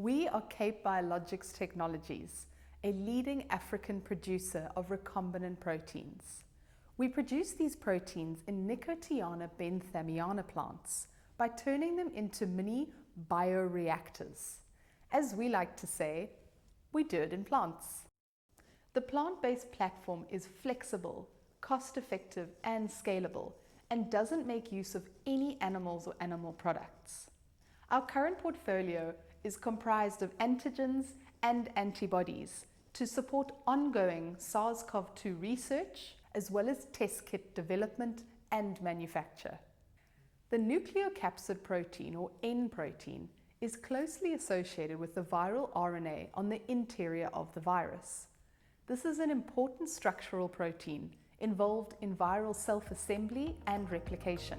We are Biologix Technologies, a leading African producer of recombinant proteins. We produce these proteins in Nicotiana benthamiana plants by turning them into mini bioreactors. As we like to say, we do it in plants. The plant-based platform is flexible, cost-effective and scalable, and doesn't make use of any animals or animal products. Our current portfolio is comprised of antigens and antibodies to support ongoing SARS-CoV-2 research, as well as test kit development and manufacture. The nucleocapsid protein, or N protein, is closely associated with the viral RNA on the interior of the virus. This is an important structural protein involved in viral self-assembly and replication.